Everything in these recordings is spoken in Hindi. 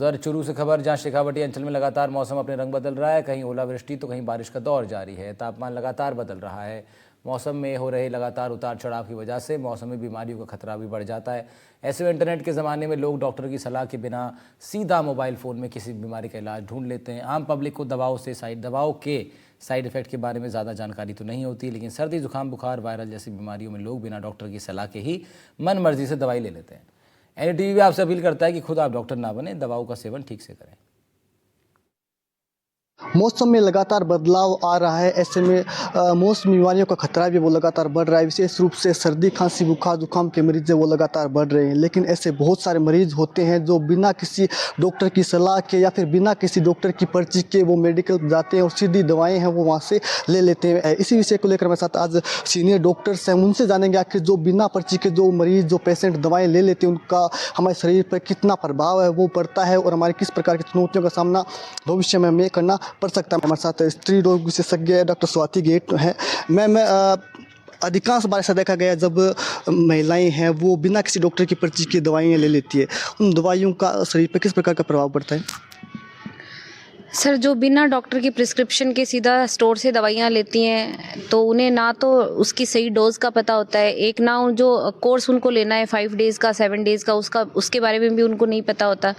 उधर चुरू से खबर, जहां शेखावटी अंचल में लगातार मौसम अपने रंग बदल रहा है। कहीं ओलावृष्टि तो कहीं बारिश का दौर जारी है। तापमान लगातार बदल रहा है। मौसम में हो रहे लगातार उतार चढ़ाव की वजह से मौसमी बीमारियों का खतरा भी बढ़ जाता है। ऐसे में इंटरनेट के ज़माने में लोग डॉक्टर की सलाह के बिना सीधा मोबाइल फ़ोन में किसी बीमारी का इलाज ढूंढ लेते हैं। आम पब्लिक को दवाओं के साइड इफ़ेक्ट के बारे में ज़्यादा जानकारी तो नहीं होती, लेकिन सर्दी, जुकाम, बुखार, वायरल जैसी बीमारियों में लोग बिना डॉक्टर की सलाह के ही मन मर्जी से दवाई ले लेते हैं। एनडीटीवी भी आपसे अपील करता है कि खुद आप डॉक्टर ना बने, दवाओं का सेवन ठीक से करें। मौसम में लगातार बदलाव आ रहा है। ऐसे में मौसमी बीमारियों का खतरा भी वो लगातार बढ़ रहा है। विशेष रूप से सर्दी, खांसी, बुखार, जुकाम के मरीज़ वो लगातार बढ़ रहे हैं। लेकिन ऐसे बहुत सारे मरीज़ होते हैं जो बिना किसी डॉक्टर की सलाह के या फिर बिना किसी डॉक्टर की पर्ची के वो मेडिकल जाते हैं और सीधी दवाएं हैं वो वहाँ से ले लेते हैं। इसी विषय को लेकर मेरे साथ आज सीनियर डॉक्टर्स हैं, उनसे जानेंगे आखिर जो बिना पर्ची के जो मरीज़, जो पेशेंट दवाएँ ले लेते हैं, उनका हमारे शरीर पर कितना प्रभाव है वो पड़ता है और हमारे किस प्रकार की चुनौतियों का सामना भविष्य में हमें करना पड़ सकता है। हमारे साथ स्त्री रोग विशेषज्ञ डॉक्टर स्वाति गेट है। मैम, अधिकांश बार ऐसा देखा गया जब महिलाएं हैं वो बिना किसी डॉक्टर की पर्ची की दवाइयाँ ले लेती है, उन दवाइयों का शरीर पर किस प्रकार का प्रभाव पड़ता है? सर, जो बिना डॉक्टर की प्रिस्क्रिप्शन के सीधा स्टोर से दवाइयाँ लेती हैं तो उन्हें ना तो उसकी सही डोज का पता होता है, एक ना जो कोर्स उनको लेना है 5 डेज़ का, 7 डेज़ का, उसके बारे में भी उनको नहीं पता होता।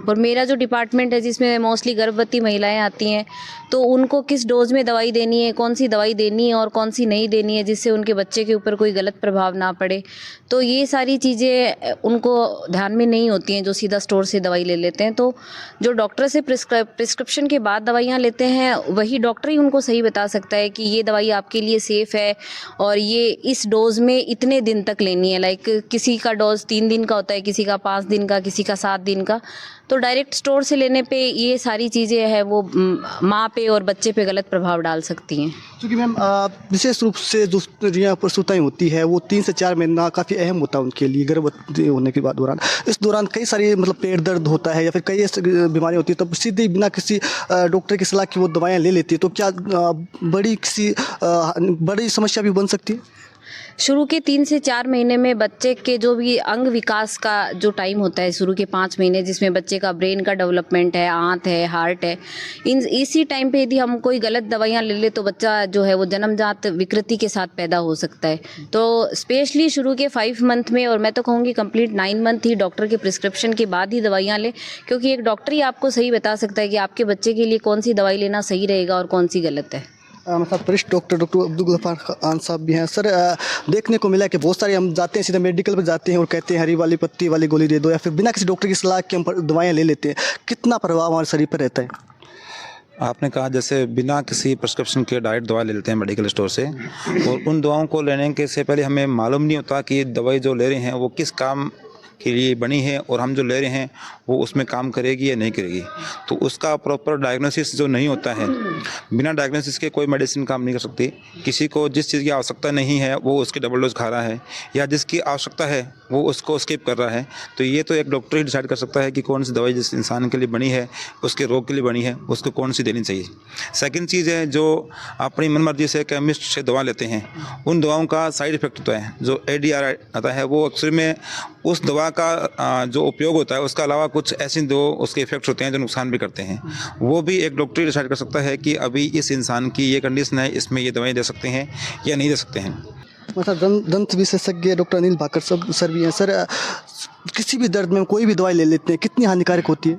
और मेरा जो डिपार्टमेंट है जिसमें मोस्टली गर्भवती महिलाएं आती हैं, तो उनको किस डोज में दवाई देनी है, कौन सी दवाई देनी है और कौन सी नहीं देनी है, जिससे उनके बच्चे के ऊपर कोई गलत प्रभाव ना पड़े, तो ये सारी चीज़ें उनको ध्यान में नहीं होती हैं जो सीधा स्टोर से दवाई ले लेते हैं। तो जो डॉक्टर से प्रिस्क्रिप्शन के बाद दवाइयाँ लेते हैं वही डॉक्टर ही उनको सही बता सकता है कि ये दवाई आपके लिए सेफ़ है और ये इस डोज में इतने दिन तक लेनी है। लाइक किसी का डोज 3 दिन का होता है, किसी का 5 दिन का, किसी का 7 दिन का। तो डायरेक्ट स्टोर से लेने पे ये सारी चीज़ें हैं वो माँ पे और बच्चे पे गलत प्रभाव डाल सकती हैं। क्योंकि मैम विशेष रूप से जो स्त्रियाँ प्रसूताएँ होती है वो 3 से 4 महीना काफ़ी अहम होता है उनके लिए गर्भवती होने के बाद दौरान। इस दौरान कई सारी पेट दर्द होता है या फिर कई ऐसी बीमारी होती है, तब सीधे बिना किसी डॉक्टर की सलाह की वो दवाइयाँ ले लेती है, तो क्या बड़ी समस्या भी बन सकती है? शुरू के 3 से 4 महीने में बच्चे के जो भी अंग विकास का जो टाइम होता है, शुरू के 5 महीने जिसमें बच्चे का ब्रेन का डेवलपमेंट है, आंत है, हार्ट है, इसी टाइम पे यदि हम कोई गलत दवाइयाँ ले ले तो बच्चा जो है वो जन्मजात विकृति के साथ पैदा हो सकता है। तो स्पेशली शुरू के 5 मंथ में, और मैं तो कहूँगी कंप्लीट 9 मंथ ही डॉक्टर के प्रिस्क्रिप्शन के बाद ही दवाइयाँ लें, क्योंकि एक डॉक्टर ही आपको सही बता सकता है कि आपके बच्चे के लिए कौन सी दवाई लेना सही रहेगा और कौन सी गलत है। मतलब वरिष्ठ डॉक्टर अब्दुल गफ्फार खान साहब भी हैं। सर, देखने को मिला कि बहुत सारे हम जाते हैं, सीधा मेडिकल पर जाते हैं और कहते हैं हरी वाली पत्ती वाली गोली दे दो, या फिर बिना किसी डॉक्टर की सलाह के हम दवाइयाँ ले लेते हैं। कितना प्रभाव हमारे शरीर पर रहता है? आपने कहा जैसे बिना किसी प्रिस्क्रिप्शन के डायरेक्ट दवा ले लेते हैं मेडिकल स्टोर से, और उन दवाओं को लेने के से पहले हमें मालूम नहीं होता कि दवाई जो ले रहे हैं वो किस काम के लिए बनी है और हम जो ले रहे हैं वो उसमें काम करेगी या नहीं करेगी। तो उसका प्रॉपर डायग्नोसिस जो नहीं होता है, बिना डायग्नोसिस के कोई मेडिसिन काम नहीं कर सकती। किसी को जिस चीज़ की आवश्यकता नहीं है वो उसकी डबल डोज खा रहा है, या जिसकी आवश्यकता है वो उसको स्किप कर रहा है। तो ये तो एक डॉक्टर ही डिसाइड कर सकता है कि कौन सी दवाई जिस इंसान के लिए बनी है, उसके रोग के लिए बनी है, उसको कौन सी देनी चाहिए। सेकेंड चीज़ है, जो अपनी मनमर्जी से केमिस्ट से दवा लेते हैं, उन दवाओं का साइड इफेक्ट होता है। जो ADR आता है वो अक्सर में उस दवा का जो उपयोग होता है उसका अलावा कुछ ऐसे दो उसके इफेक्ट्स होते हैं जो नुकसान भी करते हैं। वो भी एक डॉक्टर ही डिसाइड कर सकता है कि अभी इस इंसान की ये कंडीशन है, इसमें ये दवाई दे सकते हैं या नहीं दे सकते हैं। मतलब दंत विशेषज्ञ डॉक्टर अनिल भाकर सर भी हैं। सर, किसी भी दर्द में कोई भी दवाई ले लेते हैं, कितनी हानिकारक होती है?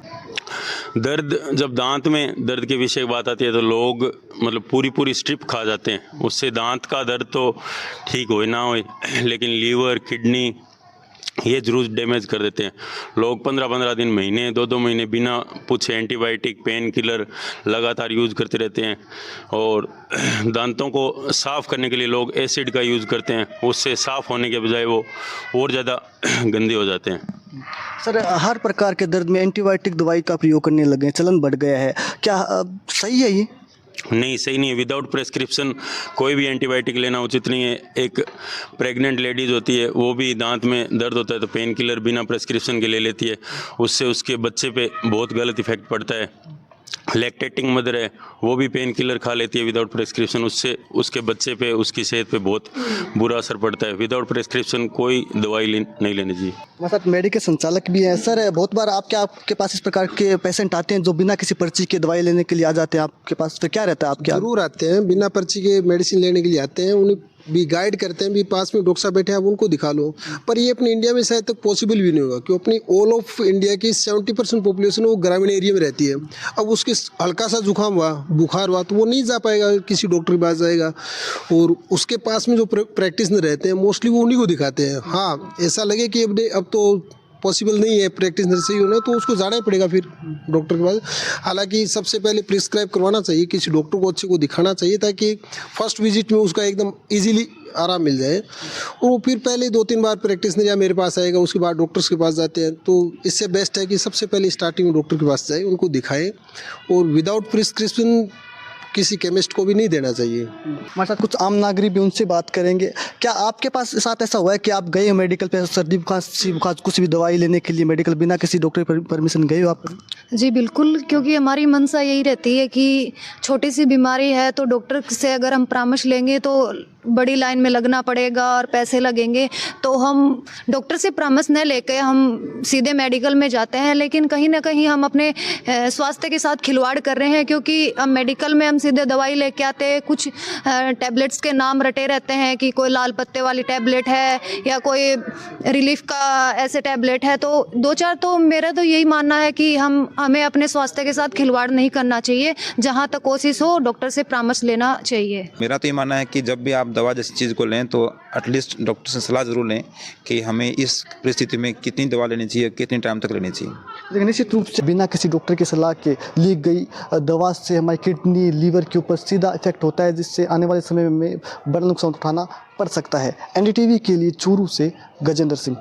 दर्द, जब दांत में दर्द के विषय की बात आती है तो लोग मतलब पूरी स्ट्रिप खा जाते हैं, उससे दांत का दर्द तो ठीक हो ना हो, लेकिन लीवर, किडनी ये जरूर डैमेज कर देते हैं। लोग 15-15 दिन, महीने, 2-2 महीने बिना पूछे एंटीबायोटिक, पेन किलर लगातार यूज़ करते रहते हैं। और दांतों को साफ़ करने के लिए लोग एसिड का यूज़ करते हैं, उससे साफ़ होने के बजाय वो और ज़्यादा गंदे हो जाते हैं। सर, हर प्रकार के दर्द में एंटीबायोटिक दवाई का प्रयोग करने लगे हैं, चलन बढ़ गया है, क्या सही है ये? नहीं, सही नहीं है। विदाउट प्रेस्क्रिप्शन कोई भी एंटीबायोटिक लेना उचित नहीं है। एक प्रेग्नेंट लेडीज़ होती है, वो भी दांत में दर्द होता है तो पेन किलर बिना प्रेस्क्रिप्शन के ले लेती है, उससे उसके बच्चे पे बहुत गलत इफेक्ट पड़ता है। लैक्टेटिंग मदर है वो भी पेन किलर खा लेती है विदाउट प्रेस्क्रिप्शन, उससे उसके बच्चे पे उसकी सेहत पे बहुत बुरा असर पड़ता है। विदाउट प्रेस्क्रिप्शन कोई दवाई नहीं लेनी चाहिए। हमारे साथ मेडिकल संचालक भी हैं। सर, बहुत बार आपके पास इस प्रकार के पेशेंट आते हैं जो बिना किसी पर्ची के दवाई लेने के लिए आ जाते हैं आपके पास, तो क्या रहता है आपके? जरूर आते हैं, बिना पर्ची के मेडिसिन लेने के लिए आते हैं, उन्हें भी गाइड करते हैं, भी पास में डॉक्टर साहब बैठे हैं आप उनको दिखा लो। पर ये अपने इंडिया में शायद तक पॉसिबल भी नहीं होगा, क्योंकि अपनी ऑल ऑफ इंडिया की 70% पॉपुलेशन वो ग्रामीण एरिया में रहती है। अब उसके हल्का सा जुकाम हुआ, बुखार हुआ, तो वो नहीं जा पाएगा, किसी डॉक्टर के पास जाएगा। और उसके पास में जो प्रैक्टिशनर रहते हैं मोस्टली वो उन्हीं को दिखाते हैं। हाँ, ऐसा लगे कि अब तो पॉसिबल नहीं है प्रैक्टिशनर से ही होना, तो उसको जाना ही पड़ेगा फिर डॉक्टर के पास। हालांकि सबसे पहले प्रिस्क्राइब करवाना चाहिए, किसी डॉक्टर को अच्छे को दिखाना चाहिए, ताकि फर्स्ट विजिट में उसका एकदम इजीली आराम मिल जाए। और फिर पहले 2-3 बार प्रैक्टिशनर या मेरे पास आएगा, उसके बाद डॉक्टर्स के पास जाते हैं। तो इससे बेस्ट है कि सबसे पहले स्टार्टिंग में डॉक्टर के पास जाए, उनको दिखाएं, और विदाउट प्रिस्क्रिप्शन किसी केमिस्ट को भी नहीं देना चाहिए। हमारे साथ कुछ आम नागरिक भी, उनसे बात करेंगे। क्या आपके पास साथ ऐसा हुआ है कि आप गए हो मेडिकल पे, सर्दी बुखार कुछ भी दवाई लेने के लिए मेडिकल, बिना किसी डॉक्टर की परमिशन गए हो आप? जी बिल्कुल, क्योंकि हमारी मंशा यही रहती है कि छोटी सी बीमारी है तो डॉक्टर से अगर हम परामर्श लेंगे तो बड़ी लाइन में लगना पड़ेगा और पैसे लगेंगे, तो हम डॉक्टर से परामर्श न लेके हम सीधे मेडिकल में जाते हैं। लेकिन कहीं ना कहीं हम अपने स्वास्थ्य के साथ खिलवाड़ कर रहे हैं, क्योंकि अब मेडिकल में हम सीधे दवाई लेके आते हैं, कुछ टैबलेट्स के नाम रटे रहते हैं कि कोई लाल पत्ते वाली टैबलेट है या कोई रिलीफ का ऐसे टैबलेट है। तो 2-4 तो मेरा तो यही मानना है कि हमें अपने स्वास्थ्य के साथ खिलवाड़ नहीं करना चाहिए। जहाँ तक कोशिश हो डॉक्टर से परामर्श लेना चाहिए। मेरा तो ये मानना है कि जब भी आप दवा जैसी चीज़ को लें तो एटलीस्ट डॉक्टर से सलाह ज़रूर लें कि हमें इस परिस्थिति में कितनी दवा लेनी चाहिए, कितने टाइम तक लेनी चाहिए। लेकिन निश्चित रूप से बिना किसी डॉक्टर की सलाह के ली गई दवा से हमारी किडनी, लीवर के ऊपर सीधा इफेक्ट होता है, जिससे आने वाले समय में बड़ा नुकसान उठाना पड़ सकता है। NDTV के लिए चूरू से गजेंद्र सिंह।